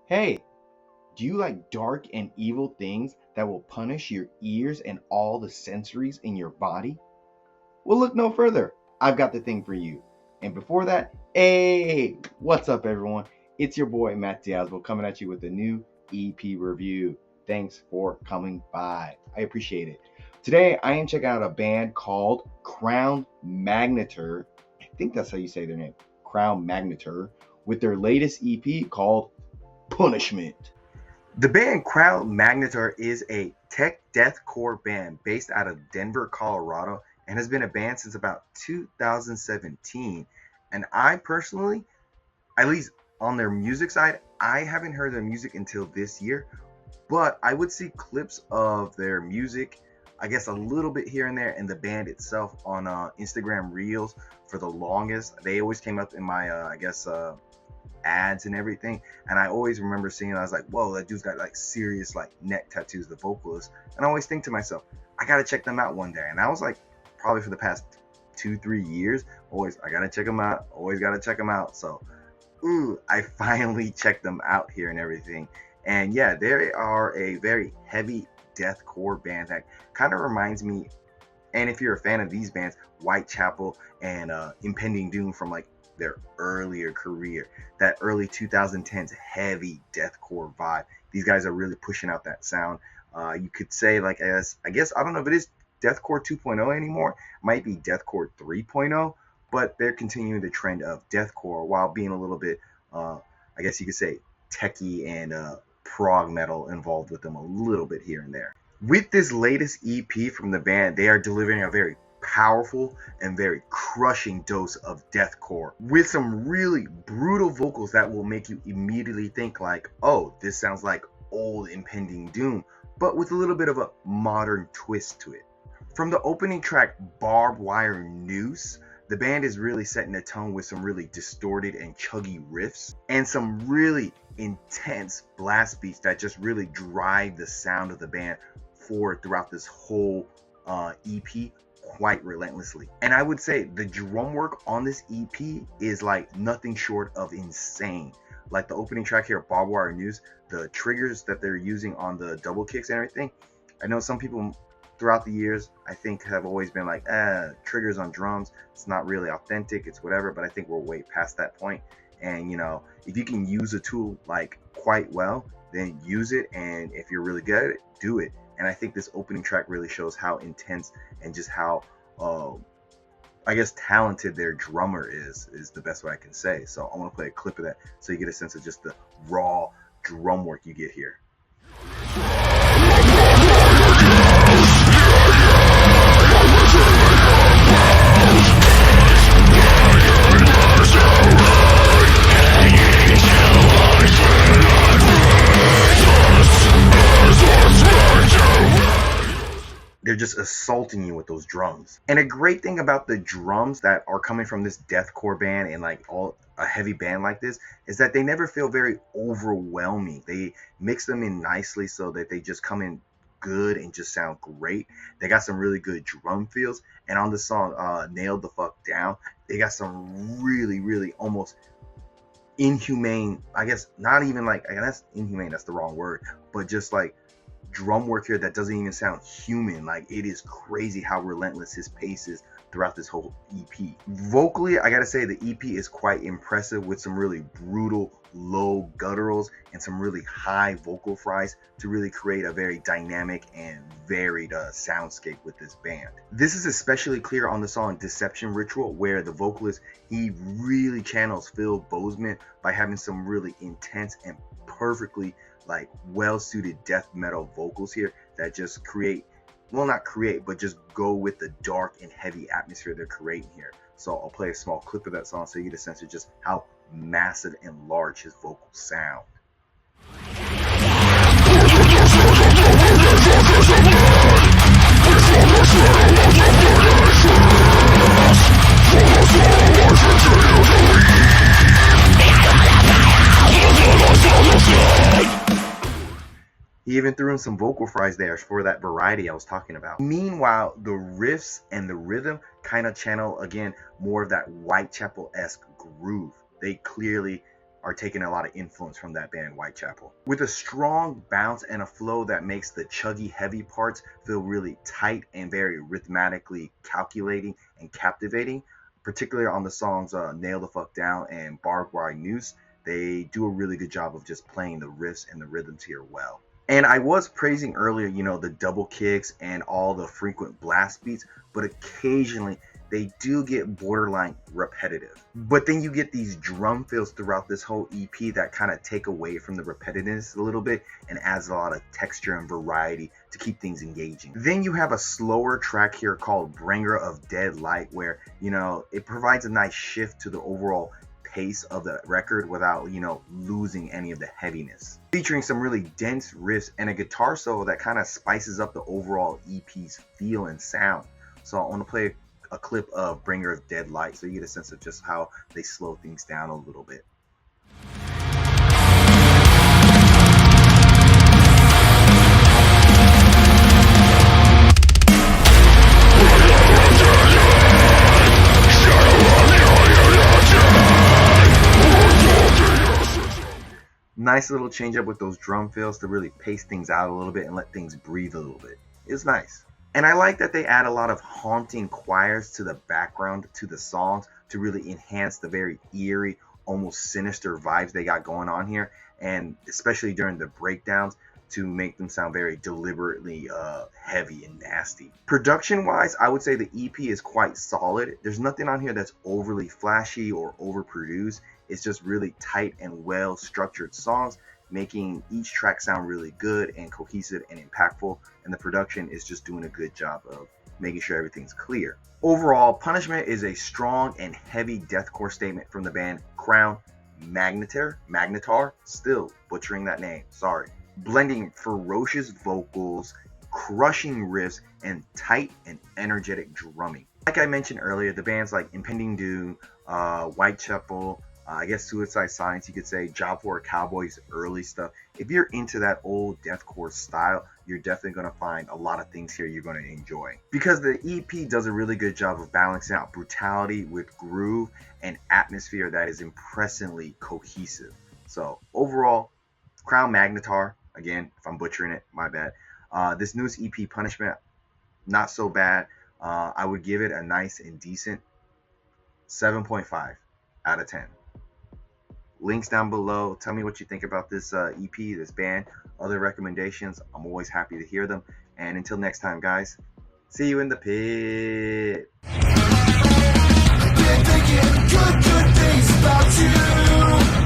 Hey, do you like dark and evil things that will punish your ears and all the sensories in your body? Well, look no further. I've got the thing for you. And before that, hey, what's up, everyone? It's your boy Matt Diazbo coming at you with a new EP review. Thanks for coming by. I appreciate it. Today, I am checking out a band called Crown Magnetar. I think that's how you say their name, Crown Magnetar, with their latest EP called Punishment. The band Crown Magnetar is a tech deathcore band based out of Denver, Colorado, and has been a band since about 2017. And I personally, at least on their music side, I haven't heard their music until this year, but I would see clips of their music, I guess a little bit here and there, and the band itself on Instagram Reels for the longest. They always came up in my, ads and everything, and I always remember seeing it. I was like, whoa, that dude's got like serious like neck tattoos, the vocalist. And I always think to myself, I gotta check them out one day. And I was like, probably for the past 2-3 years, always I gotta check them out, always gotta check them out. So I finally checked them out here and everything. And yeah, they are a very heavy deathcore band that kind of reminds me, and if you're a fan of these bands, Whitechapel and Impending Doom from like their earlier career, that early 2010s heavy deathcore vibe. These guys are really pushing out that sound. You could say, like, as I guess, I don't know if it is deathcore 2.0 anymore, might be deathcore 3.0, but they're continuing the trend of deathcore while being a little bit, I guess you could say, techie and prog metal involved with them a little bit here and there. With this latest EP from the band, they are delivering a very powerful and very crushing dose of deathcore with some really brutal vocals that will make you immediately think like, oh, this sounds like old Impending Doom, but with a little bit of a modern twist to it. From the opening track, Barbed Wire Noose, the band is really setting a tone with some really distorted and chuggy riffs and some really intense blast beats that just really drive the sound of the band forward throughout this whole EP quite relentlessly. And I would say the drum work on this EP is like nothing short of insane. Like the opening track here, Barbed Wire Noose, the triggers that they're using on the double kicks and everything. I know some people throughout the years, I think, have always been like, triggers on drums, it's not really authentic, it's whatever, but I think we're way past that point. And you know, if you can use a tool like quite well, then use it, and if you're really good at it, do it. And I think this opening track really shows how intense and just how I guess talented their drummer is the best way I can say. So I want to play a clip of that so you get a sense of just the raw drum work you get here. They're just assaulting you with those drums. And a great thing about the drums that are coming from this deathcore band and like a heavy band like this is that they never feel very overwhelming. They mix them in nicely so that they just come in good and just sound great. They got some really good drum feels, and on the song Nailed the Fuck Down, they got some really almost inhumane, I guess not even like, I guess inhumane, that's the wrong word, but just like drum work here that doesn't even sound human. Like, it is crazy how relentless his pace is throughout this whole EP. Vocally, I gotta say the EP is quite impressive with some really brutal low gutturals and some really high vocal fries to really create a very dynamic and varied soundscape with this band. This is especially clear on the song Decapitation Ritual, where the vocalist, he really channels Phil Bozeman by having some really intense and perfectly like well-suited death metal vocals here that just create, well, not create, but just go with the dark and heavy atmosphere they're creating here. So I'll play a small clip of that song so you get a sense of just how massive and large his vocals sound. He even threw in some vocal fries there for that variety I was talking about. Meanwhile, the riffs and the rhythm kind of channel, again, more of that Whitechapel-esque groove. They clearly are taking a lot of influence from that band Whitechapel. With a strong bounce and a flow that makes the chuggy heavy parts feel really tight and very rhythmically calculating and captivating, particularly on the songs Nail the Fuck Down and Barbed Wire Noose. They do a really good job of just playing the riffs and the rhythms here well. And I was praising earlier, the double kicks and all the frequent blast beats, but occasionally they do get borderline repetitive. But then you get these drum fills throughout this whole EP that kind of take away from the repetitiveness a little bit and adds a lot of texture and variety to keep things engaging. Then you have a slower track here called Bringer of Dead Light, where, it provides a nice shift to the overall pace of the record without, losing any of the heaviness. Featuring some really dense riffs and a guitar solo that kind of spices up the overall EP's feel and sound. So I want to play a clip of Bringer of Dead Light so you get a sense of just how they slow things down a little bit. Nice little change up with those drum fills to really pace things out a little bit and let things breathe a little bit. It's nice. And I like that they add a lot of haunting choirs to the background to the songs to really enhance the very eerie, almost sinister vibes they got going on here, and especially during the breakdowns to make them sound very deliberately heavy and nasty. Production-wise, I would say the EP is quite solid. There's nothing on here that's overly flashy or overproduced. It's just really tight and well-structured songs, making each track sound really good and cohesive and impactful, and the production is just doing a good job of making sure everything's clear. Overall, Punishment is a strong and heavy deathcore statement from the band Crown Magnetar, still butchering that name, sorry. Blending ferocious vocals, crushing riffs, and tight and energetic drumming. Like I mentioned earlier, the bands like Impending Doom, Whitechapel, I guess Suicide Science, you could say, Job for a Cowboy's early stuff. If you're into that old deathcore style, you're definitely going to find a lot of things here you're going to enjoy. Because the EP does a really good job of balancing out brutality with groove and atmosphere that is impressively cohesive. So overall, Crown Magnetar, again, if I'm butchering it, my bad. This newest EP, Punishment, not so bad. I would give it a nice and decent 7.5 out of 10. Links down below. Tell me what you think about this EP, this band, other recommendations. I'm always happy to hear them. And until next time, guys, see you in the pit. Been thinking good things about you.